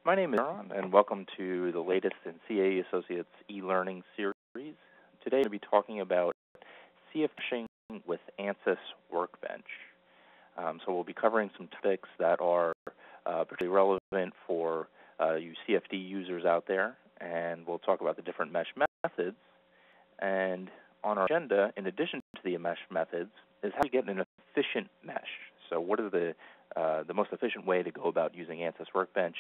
My name is Aaron, and welcome to the latest in CAE Associates e-learning series. Today, we're going to be talking about CFD with ANSYS Workbench. So we'll be covering some topics that are particularly relevant for you CFD users out there, and we'll talk about the different mesh methods. And on our agenda, in addition to the mesh methods, is how to get an efficient mesh. So what is the most efficient way to go about using ANSYS Workbench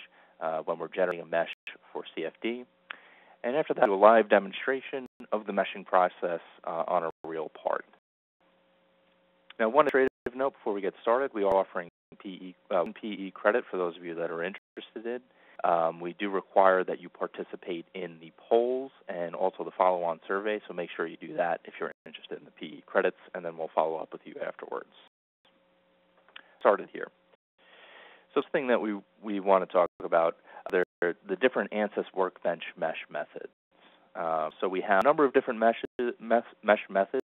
when we're generating a mesh for CFD. And after that, a live demonstration of the meshing process on a real part. Now, one administrative note before we get started, we are offering PE credit for those of you that are interested in. We do require that you participate in the polls and also the follow-on survey, so make sure you do that if you're interested in the PE credits, and then we'll follow up with you afterwards. Started here. So the thing that we want to talk about are the different ANSYS Workbench mesh methods. So we have a number of different mesh methods.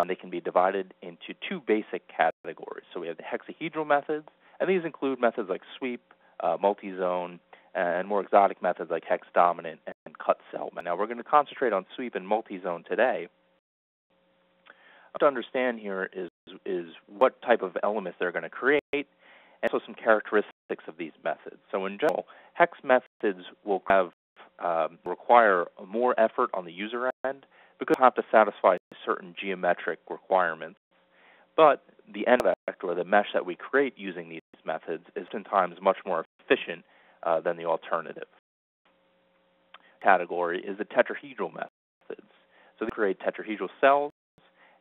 They can be divided into two basic categories. So we have the hexahedral methods, and these include methods like sweep, multizone, and more exotic methods like hex dominant and cut cell. Now we're going to concentrate on sweep and multizone today. What to understand here is what type of elements they're going to create, and also some characteristics of these methods. So in general, hex methods will require more effort on the user end because they have to satisfy certain geometric requirements. But the end effect, or the mesh that we create using these methods, is sometimes much more efficient than the alternative. Category is the tetrahedral methods. So they create tetrahedral cells,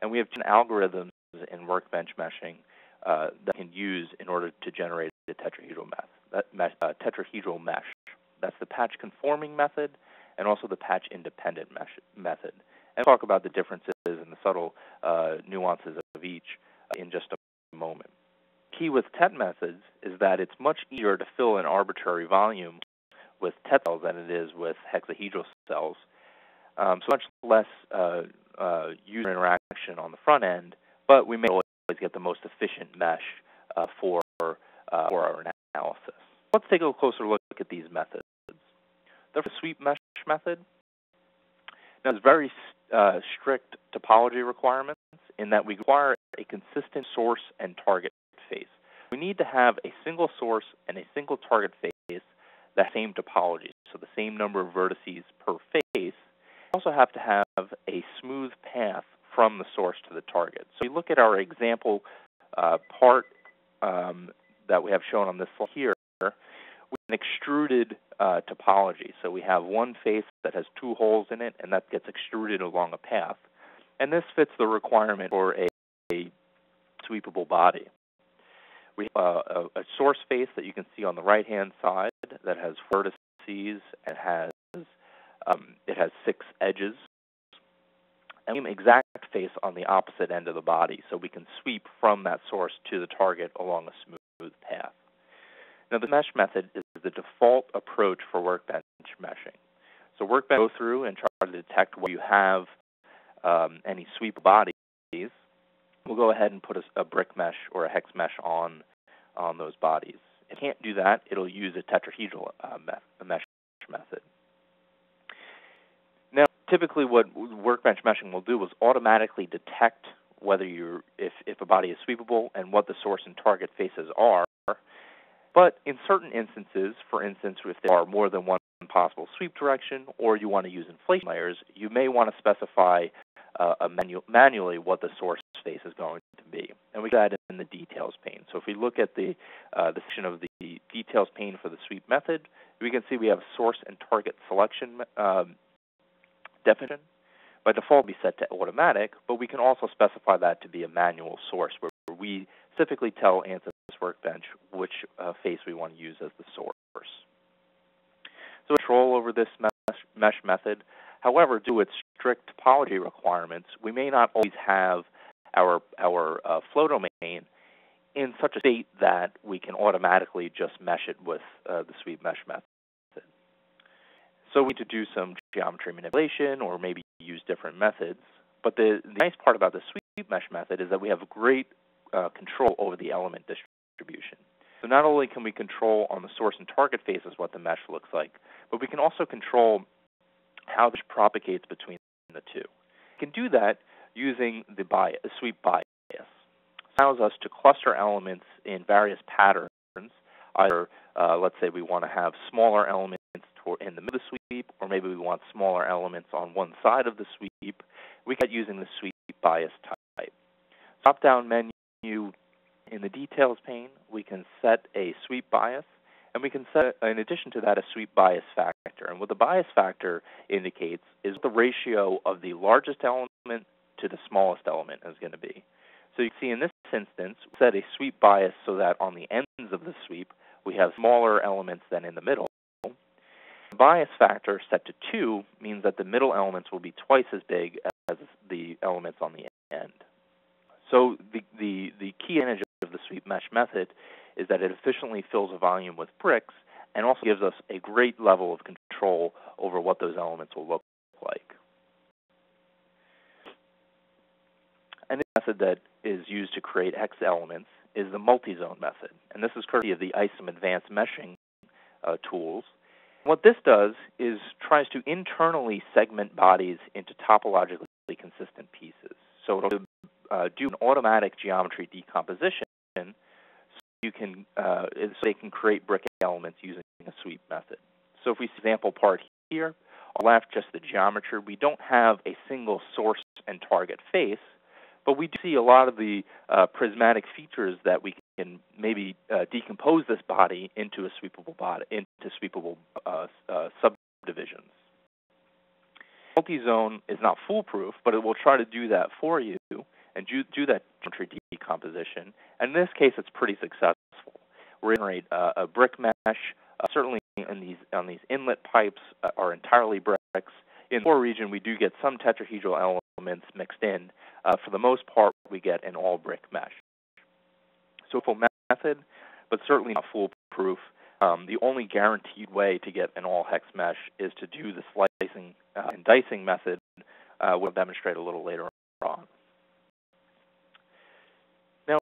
and we have 10 algorithms in Workbench Meshing that can use in order to generate a tetrahedral tetrahedral mesh. That's the patch conforming method and also the patch independent mesh method. And we'll talk about the differences and the subtle nuances of each in just a moment. Key with TET methods is that it's much easier to fill an arbitrary volume with TET cells than it is with hexahedral cells. So much less user interaction on the front end, but we may always get the most efficient mesh for our analysis. Let's take a closer look at these methods. The sweep mesh method now has very strict topology requirements in that we require a consistent source and target face. We need to have a single source and a single target face, that same topology, so the same number of vertices per face. We also have to have a smooth path from the source to the target. So we look at our example part that we have shown on this slide here with an extruded topology. So we have one face that has two holes in it, and that gets extruded along a path. And this fits the requirement for a sweepable body. We have a source face that you can see on the right-hand side that has vertices and it has 6 edges. And the exact face on the opposite end of the body, so we can sweep from that source to the target along a smooth path. Now, the mesh method is the default approach for Workbench meshing. So Workbench will go through and try to detect where you have any sweep bodies. We'll go ahead and put a brick mesh or a hex mesh on those bodies. If it can't do that, it'll use a tetrahedral mesh method. Now, typically what Workbench meshing will do is automatically detect whether if a body is sweepable and what the source and target faces are. But in certain instances, for instance, if there are more than one possible sweep direction or you want to use inflation layers, you may want to specify manually what the source face is going to be. And we got that in the details pane. So if we look at the section of the details pane for the sweep method, we can see we have source and target selection definition. By default, it'll be set to automatic, but we can also specify that to be a manual source where we specifically tell ANSYS Workbench which face we want to use as the source. So control over this mesh method. However, due to its strict topology requirements, we may not always have our flow domain in such a state that we can automatically just mesh it with the sweep mesh method. So we need to do some geometry manipulation or maybe use different methods. But the nice part about the sweep mesh method is that we have great control over the element distribution. So not only can we control on the source and target faces what the mesh looks like, but we can also control how this propagates between the two. We can do that using the sweep bias. It allows us to cluster elements in various patterns. Either, let's say we want to have smaller elements in the middle of the sweep, or maybe we want smaller elements on one side of the sweep. We get using the sweep bias type. Drop-down menu in the details pane, we can set a sweep bias, and we can set, in addition to that, a sweep bias factor. And what the bias factor indicates is what the ratio of the largest element to the smallest element is going to be. So you can see in this instance, we set a sweep bias so that on the ends of the sweep, we have smaller elements than in the middle. The bias factor set to 2 means that the middle elements will be twice as big as the elements on the end. So the key advantage of the sweep mesh method is that it efficiently fills a volume with bricks and also gives us a great level of control over what those elements will look like. And the method that is used to create hex elements is the Multizone method. And this is courtesy of the ISOM advanced meshing tools. What this does is tries to internally segment bodies into topologically consistent pieces. So it'll do an automatic geometry decomposition so you can so they can create brick elements using a sweep method. So if we see example part here, on the left just the geometry, we don't have a single source and target face, but we do see a lot of the prismatic features that we can maybe decompose this body into a sweepable body, into sweepable subdivisions. Multizone is not foolproof, but it will try to do that for you and do that geometry decomposition. And in this case, it's pretty successful. We're going to generate a brick mesh. Certainly, on these inlet pipes are entirely bricks. In the core region, we do get some tetrahedral elements mixed in. For the most part, we get an all-brick mesh. So full method, but certainly not foolproof. The only guaranteed way to get an all-hex mesh is to do the slicing and dicing method, we'll demonstrate a little later on. Now,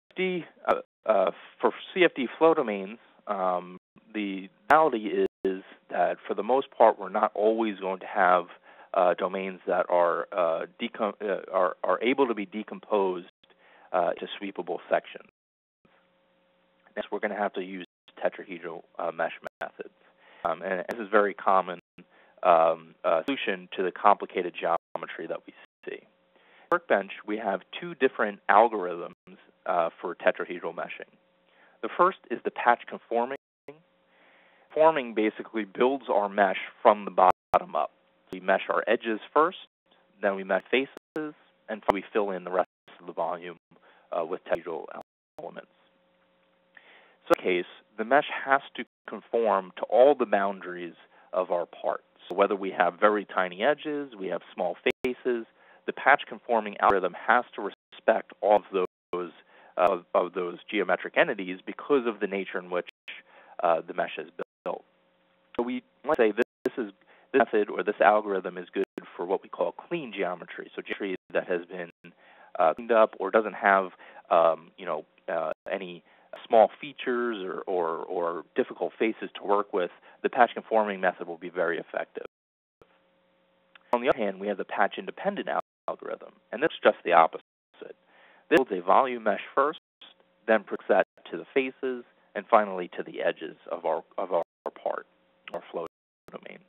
for CFD flow domains, the reality is that for the most part, we're not always going to have domains that are able to be decomposed to sweepable sections. Next, we're going to have to use tetrahedral mesh methods, and this is a very common solution to the complicated geometry that we see. Workbench, we have two different algorithms for tetrahedral meshing. The first is the patch conforming. Conforming basically builds our mesh from the bottom up. We mesh our edges first, then we mesh faces, and we fill in the rest of the volume with tetrahedral elements. So in this case, the mesh has to conform to all the boundaries of our part. So whether we have very tiny edges, we have small faces, the patch conforming algorithm has to respect all of those geometric entities because of the nature in which the mesh is built. So we might say this method or this algorithm is good for what we call clean geometry, so geometry that has been cleaned up or doesn't have any small features or difficult faces to work with. The patch conforming method will be very effective. On the other hand, we have the patch independent algorithm, and this is just the opposite. This builds a volume mesh first, then projects that to the faces, and finally to the edges of our part, our flow domain.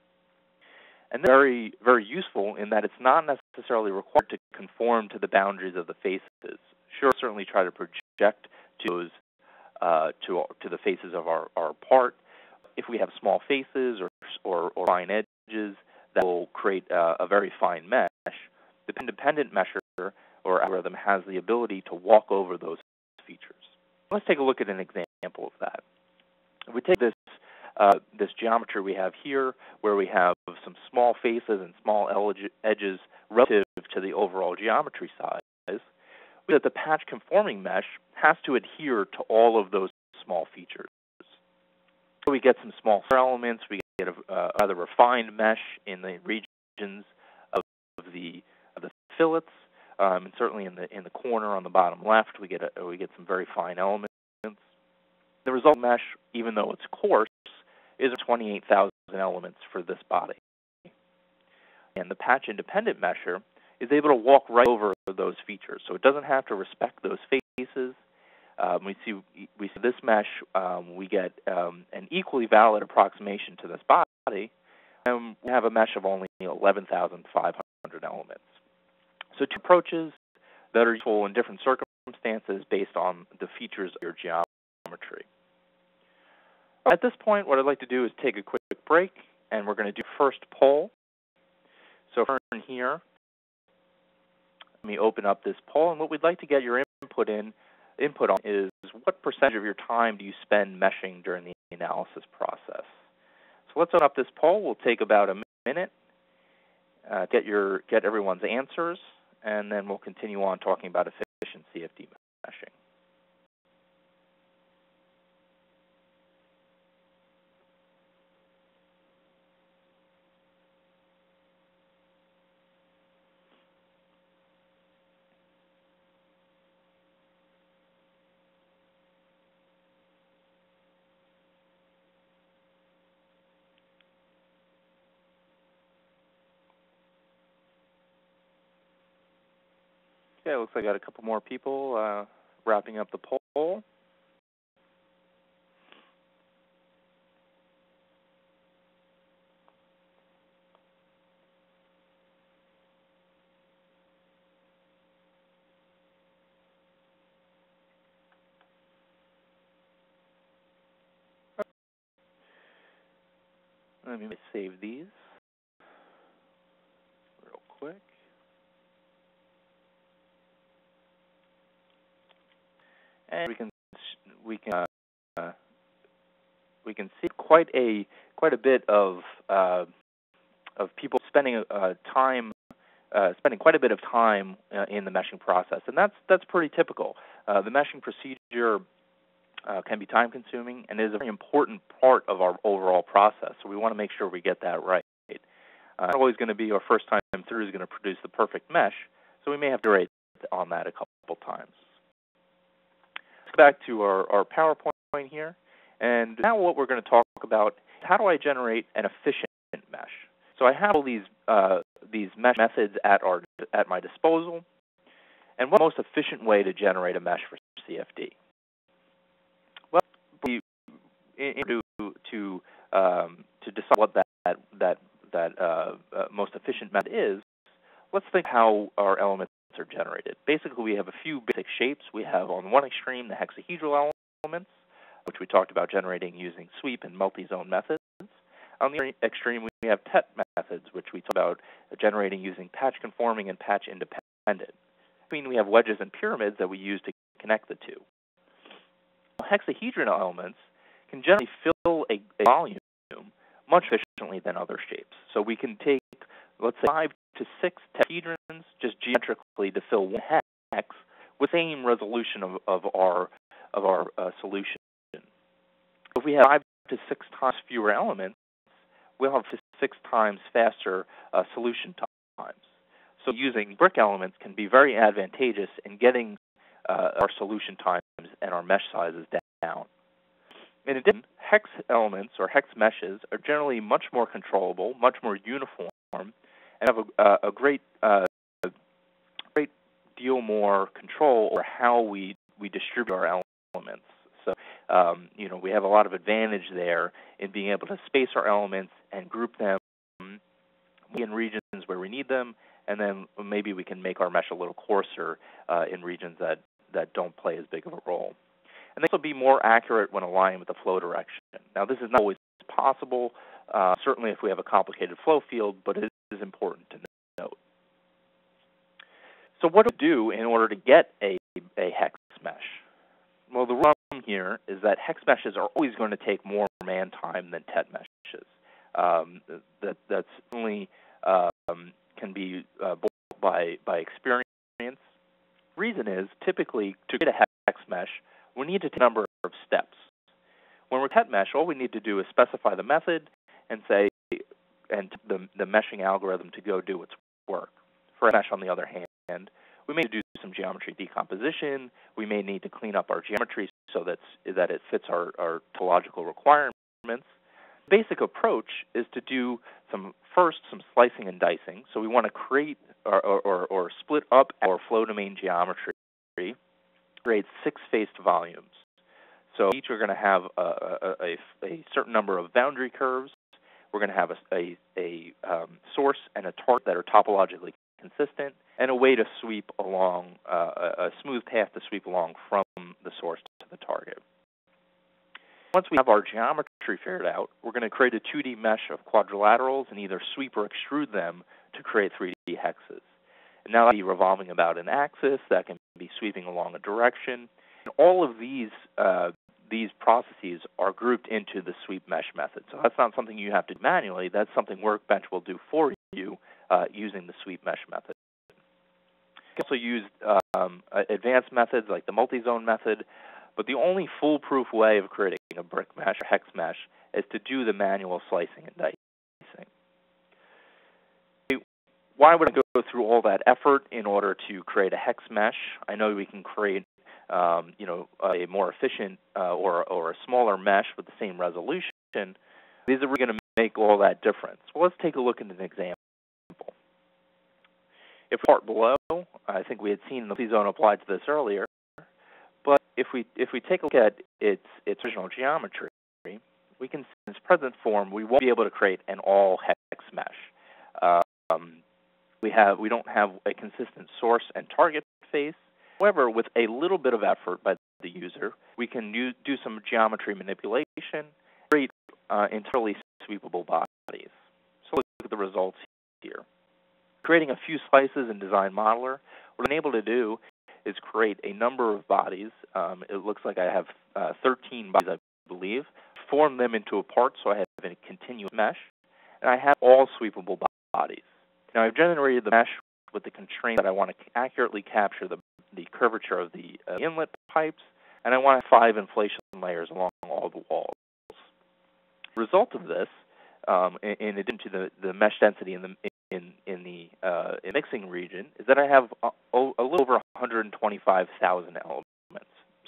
And this is very, very useful in that it's not necessarily required to conform to the boundaries of the faces. Sure, certainly try to project to those to the faces of our part. If we have small faces or fine edges, that will create a very fine mesh. The independent mesher or algorithm has the ability to walk over those features. Let's take a look at an example of that. We take this geometry we have here, where we have some small faces and small edges relative to the overall geometry size. That the patch conforming mesh has to adhere to all of those small features. So we get some small elements, we get a rather refined mesh in the regions of the fillets, and certainly in the corner on the bottom left, we get some very fine elements. The resulting mesh, even though it's coarse, is 28,000 elements for this body. And the patch-independent mesher is able to walk right over those features, so it doesn't have to respect those faces. We see this mesh, we get an equally valid approximation to this body, and we have a mesh of only 11,500 elements. So two approaches that are useful in different circumstances based on the features of your geometry. At this point, what I'd like to do is take a quick break, and we're going to do first poll. So in here, let me open up this poll, and what we'd like to get your input on is what percentage of your time do you spend meshing during the analysis process. So let's open up this poll. We'll take about a minute, get everyone's answers, and then we'll continue on talking about efficient CFD meshing. Okay, looks like I got a couple more people wrapping up the poll. Let me save these real quick. And we can see quite a bit of people spending spending quite a bit of time in the meshing process, and that's pretty typical. The meshing procedure can be time consuming and is a very important part of our overall process, so we want to make sure we get that right. Not always going to be our first time through is going to produce the perfect mesh, so we may have to iterate on that a couple times. Let's go back to our PowerPoint here, and now what we're going to talk about is how do I generate an efficient mesh. So I have all these mesh methods at my disposal, and what's the most efficient way to generate a mesh for CFD? Well, to decide what that most efficient method is, let's think how our elements are generated. Basically, we have a few basic shapes. We have on one extreme the hexahedral elements, which we talked about generating using sweep and multizone methods. On the other extreme, we have tet methods, which we talk about generating using patch conforming and patch independent. Between, we have wedges and pyramids that we use to connect the two. Hexahedral elements can generally fill a volume much efficiently than other shapes. So we can take, let's say, 5 to 6 tetrahedrons just geometrically to fill one hex with the same resolution of our solution. If we have 5 to 6 times fewer elements, we'll have 6 times faster solution times. So using brick elements can be very advantageous in getting our solution times and our mesh sizes down. In addition, hex elements or hex meshes are generally much more controllable, much more uniform, and have a great deal more control over how we distribute our elements. So, we have a lot of advantage there in being able to space our elements and group them in regions where we need them, and then maybe we can make our mesh a little coarser in regions that don't play as big of a role. And this will be more accurate when aligned with the flow direction. Now, this is not always possible, certainly if we have a complicated flow field, but it is important to note. So what do we do in order to get a hex mesh? Well, the rule here is that hex meshes are always going to take more man time than tet meshes. That certainly can be bought by experience. Reason is, typically, to get a hex mesh, we need to take a number of steps. When we're tet mesh, all we need to do is specify the method and say, and the meshing algorithm to go do its work. For a mesh, on the other hand, we may do some geometry decomposition. We may need to clean up our geometry so that it fits our topological requirements. The basic approach is to do first some slicing and dicing. So we want to create or split up our flow domain geometry, create 6 faced volumes. So each are going to have a certain number of boundary curves. We're going to have a source and a target that are topologically consistent, and a way to sweep along, a smooth path to sweep along from the source to the target. Once we have our geometry figured out, we're going to create a 2D mesh of quadrilaterals and either sweep or extrude them to create 3D hexes. And now that can be revolving about an axis, that can be sweeping along a direction. And all of these processes are grouped into the sweep mesh method. So that's not something you have to do manually. That's something Workbench will do for you using the sweep mesh method. You can also use advanced methods like the Multizone method, but the only foolproof way of creating a brick mesh or hex mesh is to do the manual slicing and dicing. Why would I go through all that effort in order to create a hex mesh? I know we can create a more efficient or a smaller mesh with the same resolution. These are going to make all that difference. Well, let's take a look at an example. If we start below, I think we had seen the Multizone applied to this earlier, but if we take a look at its original geometry, we can see in its present form we won't be able to create an all hex mesh. We don't have a consistent source and target face. However, with a little bit of effort by the user, we can do some geometry manipulation, create entirely sweepable bodies. So let's look at the results here. Creating a few slices in Design Modeler, what I'm able to do is create a number of bodies. It looks like I have 13 bodies, I believe. Form them into a part so I have a continuous mesh, and I have all sweepable bodies. Now I've generated the mesh with the constraint that I want to accurately capture the curvature of the inlet pipes, and I want 5 inflation layers along all the walls. The result of this, in addition to the mesh density in the mixing region, is that I have a little over 125,000 elements.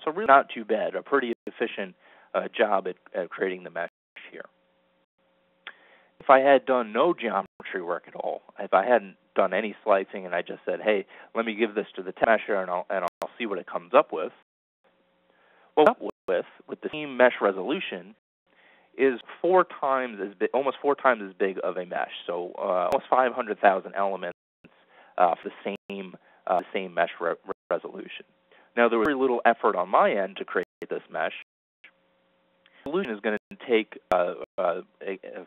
So really not too bad, a pretty efficient job at creating the mesh here. If I had done no geometry work at all, if I hadn't done any slicing and I just said, hey, let me give this to the mesher and I'll see what it comes up with, what I'm up with the same mesh resolution is almost 4 times as big of a mesh. So almost 500,000 elements for the same mesh resolution. Now there was very little effort on my end to create this mesh. The solution is going to take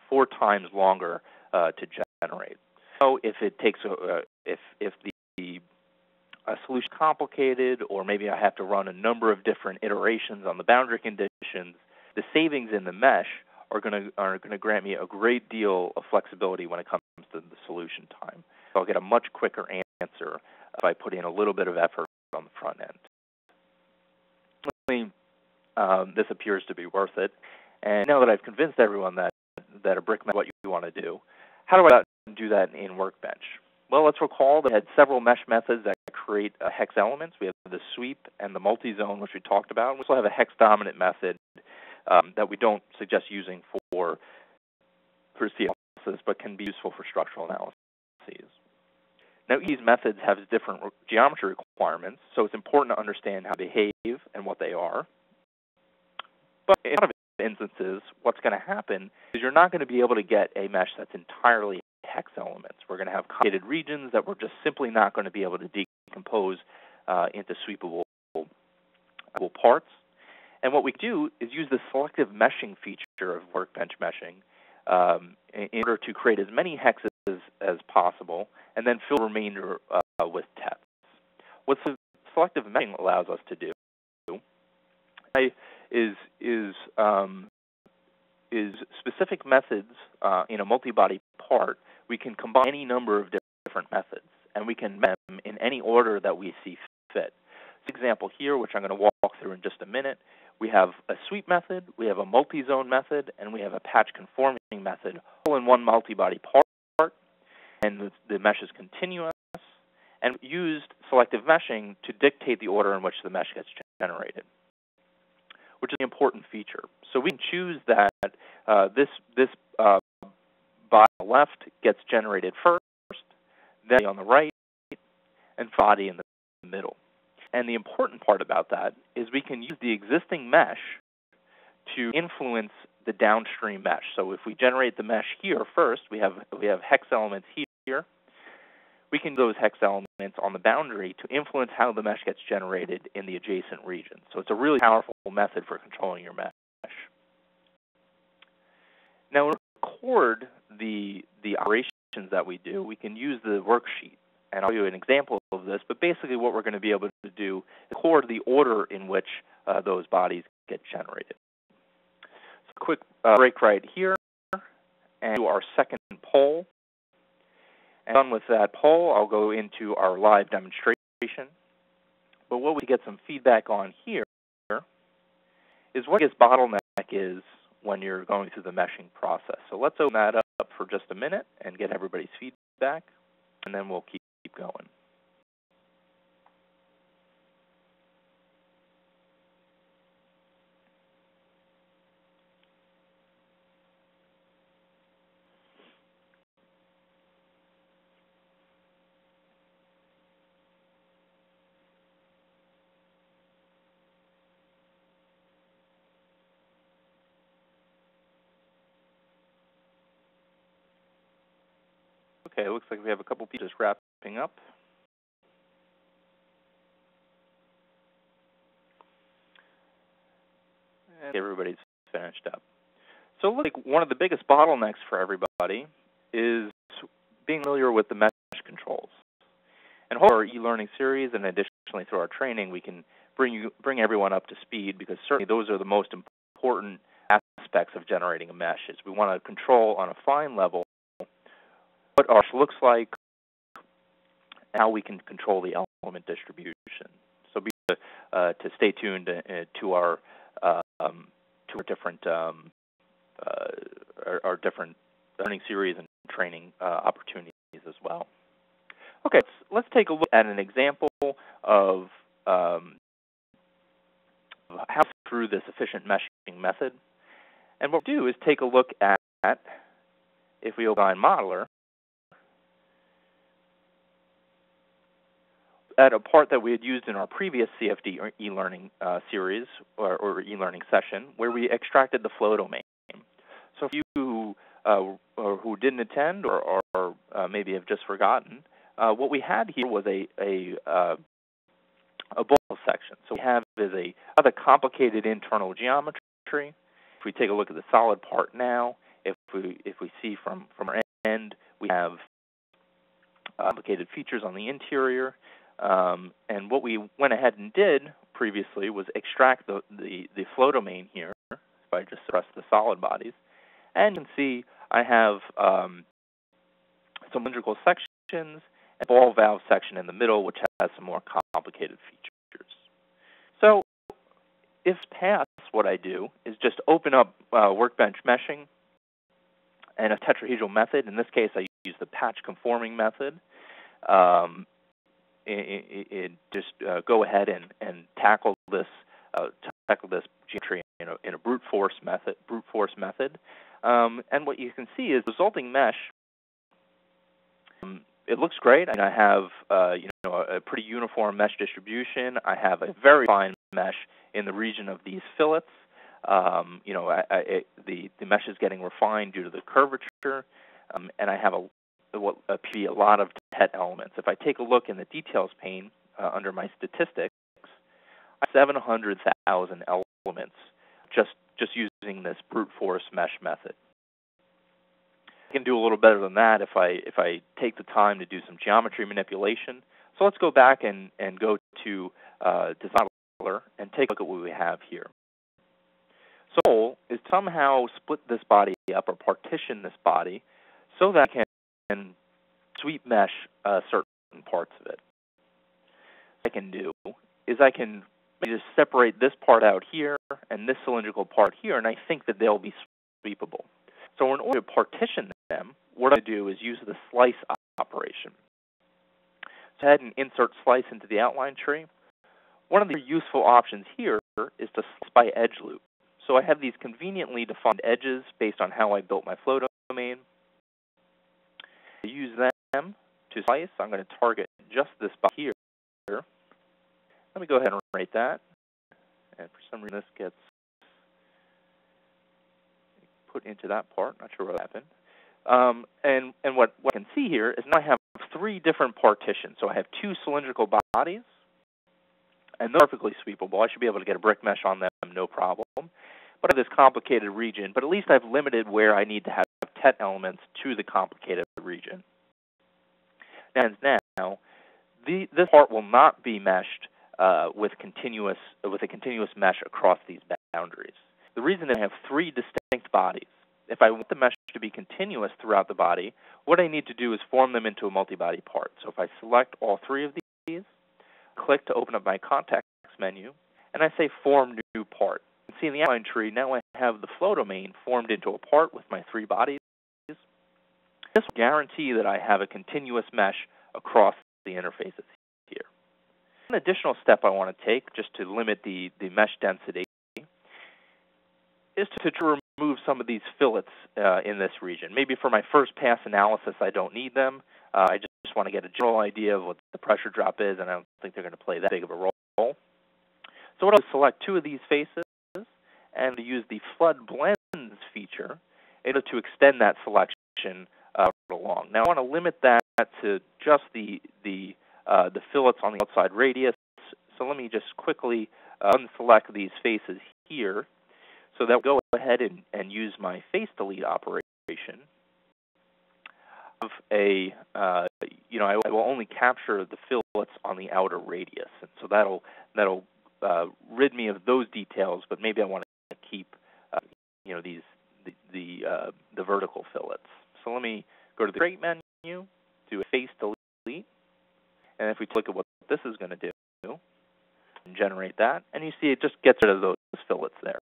4 times longer to generate. So if it takes if the solution is complicated, or maybe I have to run a number of different iterations on the boundary conditions, the savings in the mesh are going to grant me a great deal of flexibility when it comes to the solution time. So I'll get a much quicker answer if I put in a little bit of effort on the front end. This appears to be worth it. And now that I've convinced everyone that a brick mesh is what you want to do, how do I do that in Workbench? Well, let's recall that we had several mesh methods that create hex elements. We have the sweep and the multi-zone, which we talked about. We also have a hex dominant method that we don't suggest using for analysis, but can be useful for structural analyses. Now, these methods have different geometry requirements, so it's important to understand how they behave and what they are. But in a lot of instances, what's going to happen is you're not going to be able to get a mesh that's entirely hex elements. We're going to have complicated regions that we're just simply not going to be able to decompose into sweepable parts. And what we do is use the selective meshing feature of Workbench Meshing in order to create as many hexes as possible and then fill the remainder with tests. What the selective meshing allows us to do is specific methods in a multi-body part. We can combine any number of different methods, and we can mesh them in any order that we see fit. This example here, which I'm going to walk through in just a minute, we have a sweep method, we have a multi-zone method, and we have a patch conforming method, all in one multi-body part, and the mesh is continuous, and used selective meshing to dictate the order in which the mesh gets generated. which is an important feature. So we can choose that this body on the left gets generated first, then on the right, and body in the middle. And the important part about that is we can use the existing mesh to influence the downstream mesh. So if we generate the mesh here first, we have hex elements here. We can use those hex elements on the boundary to influence how the mesh gets generated in the adjacent region. So it's a really powerful method for controlling your mesh. Now, to record the operations that we do, we can use the worksheet. And I'll give you an example of this, but basically what we're going to be able to do is record the order in which those bodies get generated. So quick break right here, and do our second poll. And done with that poll, I'll go into our live demonstration. But what we get some feedback on here is what this bottleneck is when you're going through the meshing process. So let's open that up for just a minute and get everybody's feedback, and then we'll keep going. Okay, it looks like we have a couple pieces wrapping up. And everybody's finished up. So it looks like one of the biggest bottlenecks for everybody is being familiar with the mesh controls. And hopefully our e-learning series, and additionally through our training, we can bring everyone up to speed, because certainly those are the most important aspects of generating a mesh. Is we want to control on a fine level what our mesh looks like, how we can control the element distribution. So be sure to stay tuned to our different learning series and training opportunities as well. Okay, let's take a look at an example of how through this efficient meshing method. And what we'll do is take a look at, if we open Modeler, at a part that we had used in our previous CFD or e-learning series or e-learning session, where we extracted the flow domain. So for you who didn't attend or maybe have just forgotten, what we had here was a ball section. So what we have is a rather complicated internal geometry. If we take a look at the solid part now, if we see from our end, we have complicated features on the interior. And what we went ahead and did previously was extract the flow domain here, if I just press the solid bodies. And you can see I have some cylindrical sections and a ball valve section in the middle, which has some more complicated features. So if passed, what I do is just open up Workbench Meshing and a Tetrahedral Method. In this case, I use the patch conforming method. Just go ahead and tackle this geometry in a brute force method. And what you can see is the resulting mesh. It looks great, and I have a pretty uniform mesh distribution. I have a very fine mesh in the region of these fillets. The mesh is getting refined due to the curvature, and I have what appear a lot of het elements. If I take a look in the details pane under my statistics, I have 700,000 elements just using this brute force mesh method. I can do a little better than that if I take the time to do some geometry manipulation. So let's go back and go to Design Modeler and take a look at what we have here. So the goal is to somehow split this body up or partition this body so that I can sweep mesh certain parts of it. What I can do is I can just separate this part out here and this cylindrical part here, and I think that they'll be sweepable. So in order to partition them, what I do is use the slice operation. So go ahead and insert slice into the outline tree. One of the useful options here is to slice by edge loop. So I have these conveniently defined edges based on how I built my flow domain. I use them to slice. I'm going to target just this spot here. Let me go ahead and write that. And for some reason this gets put into that part. Not sure what happened. And what I can see here is now I have 3 different partitions. So I have 2 cylindrical bodies, and they're perfectly sweepable. I should be able to get a brick mesh on them, no problem. But I have this complicated region, but at least I've limited where I need to have tet elements to the complicated region. And now, this part will not be meshed with a continuous mesh across these boundaries. The reason is I have 3 distinct bodies. If I want the mesh to be continuous throughout the body, what I need to do is form them into a multi-body part. So if I select all 3 of these, click to open up my context menu, and I say Form New Part. You can see in the outline tree, now I have the flow domain formed into a part with my 3 bodies. This will guarantee that I have a continuous mesh across the interfaces here. An additional step I want to take, just to limit the mesh density, is to remove some of these fillets in this region. Maybe for my first pass analysis I don't need them. I just want to get a general idea of what the pressure drop is, and I don't think they're going to play that big of a role. So what I'll do is select 2 of these faces and use the Flood Blends feature in order to extend that selection along. Now I want to limit that to just the fillets on the outside radius. So let me just quickly unselect these faces here, so that we'll go ahead and use my face delete operation. I will only capture the fillets on the outer radius, and so that'll rid me of those details. But maybe I want to keep the vertical fillets. So let me go to the Create menu, do a face delete, and if we look at what this is going to do, and generate that, and you see it just gets rid of those fillets there.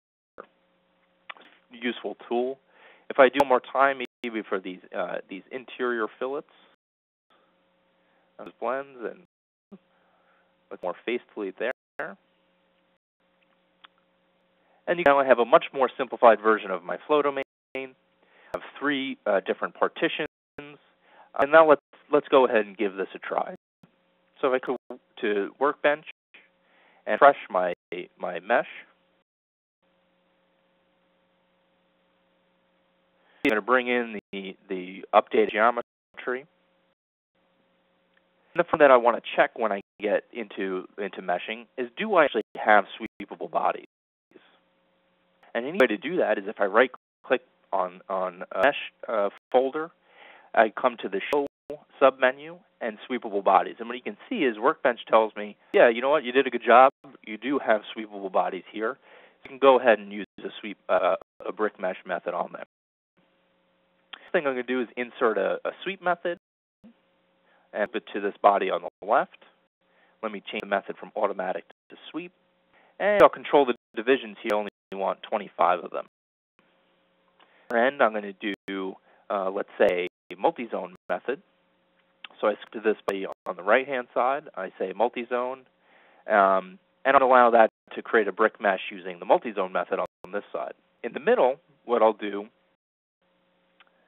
Useful tool. If I do one more time, maybe for these interior fillets, those blends, and with more face delete there. And now I have a much more simplified version of my flow domain. I have 3 different partitions. And now let's go ahead and give this a try. So if I go to Workbench and refresh my mesh, I'm going to bring in the updated geometry. The thing that I want to check when I get into meshing is, do I actually have sweepable bodies? And any way to do that is if I right-click on a mesh folder, I come to the Show submenu and Sweepable Bodies. And what you can see is Workbench tells me, yeah, you know what, you did a good job. You do have sweepable bodies here. You can go ahead and use a brick mesh method on them. Next thing I'm going to do is insert a sweep method and put to this body on the left. Let me change the method from automatic to sweep. And I'll control the divisions here. I only want 25 of them. And I'm going to do, let's say, a multizone method. So I skip to this body on the right-hand side. I say multizone, and I'll allow that to create a brick mesh using the multizone method on this side. In the middle, what I'll do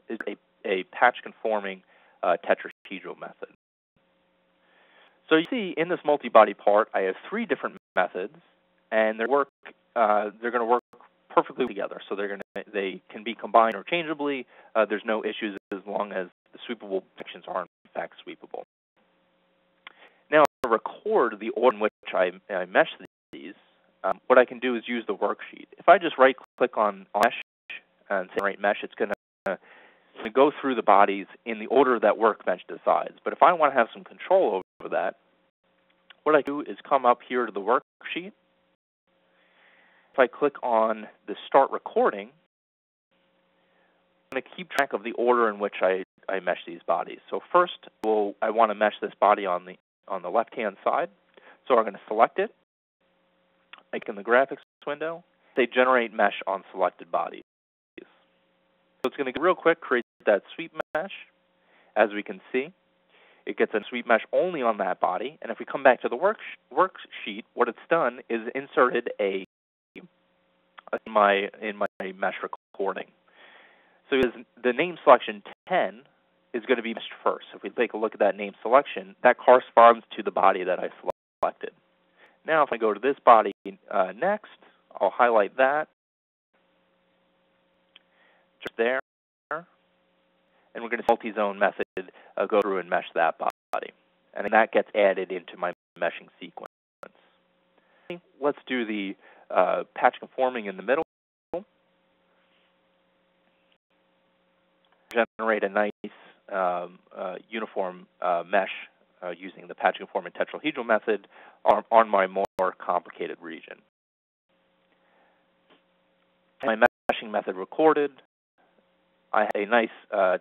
is a patch-conforming tetrahedral method. So you see, in this multi-body part, I have 3 different methods, and they're going to work perfectly together. So they can be combined interchangeably. There's no issues as long as the sweepable sections are in fact sweepable. Now, to record the order in which I mesh these, what I can do is use the worksheet. If I just right-click on mesh and say generate mesh, it's going to go through the bodies in the order that Workbench decides. But if I want to have some control over that, what I do is come up here to the worksheet. If I click on the Start Recording, I'm going to keep track of the order in which I mesh these bodies. So first, I want to mesh this body on the left-hand side. So I'm going to select it, like in the graphics window, say Generate Mesh on Selected Bodies. So it's going to go real quick, create that sweep mesh. As we can see, it gets a sweep mesh only on that body. And if we come back to the worksheet, what it's done is inserted a in my mesh recording. So the name selection 10 is going to be meshed first. If we take a look at that name selection, that corresponds to the body that I selected. Now, if I go to this body next, I'll highlight that just there, and we're going to Multizone Method go through and mesh that body, and then that gets added into my meshing sequence. Let's do the patch conforming in the middle. Generate a nice uniform mesh using the patch conforming tetrahedral method on my more complicated region. My meshing method recorded. I have a nice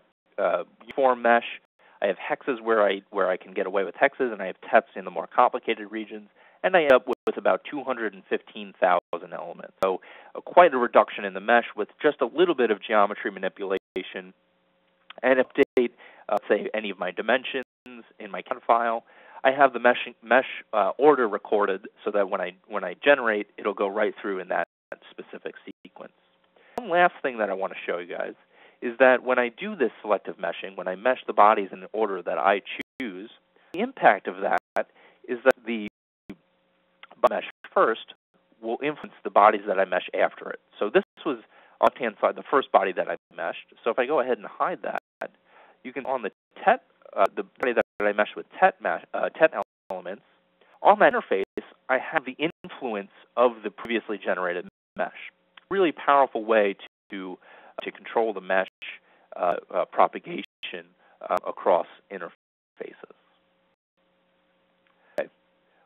uniform mesh. I have hexes where I can get away with hexes, and I have tets in the more complicated regions. And I end up with about 215,000 elements. So quite a reduction in the mesh with just a little bit of geometry manipulation. And update, say, any of my dimensions in my count file. I have the mesh order recorded so that when I generate, it'll go right through in that specific sequence. One last thing that I want to show you guys is that when I do this selective meshing, when I mesh the bodies in the order that I choose, the impact of that is that the mesh first will influence the bodies that I mesh after it. So this was on the left-hand side, the first body that I meshed. So if I go ahead and hide that, you can on the tet, the body that I meshed with tet elements, on that interface, I have the influence of the previously generated mesh. Really powerful way to control the mesh propagation across interfaces. Okay.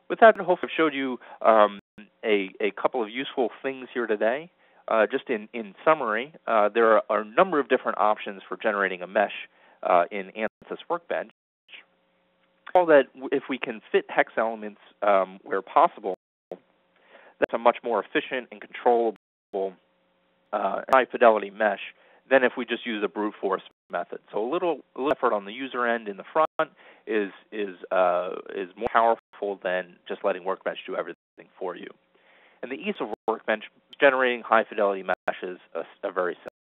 With that, I hope I've showed you a couple of useful things here today. Just in summary, there are a number of different options for generating a mesh in ANSYS Workbench. All that if we can fit hex elements where possible, that's a much more efficient and controllable high-fidelity mesh than if we just use a brute force method. So a little effort on the user end in the front is more powerful than just letting Workbench do everything for you. And the ease of Workbench generating high-fidelity meshes are very simple.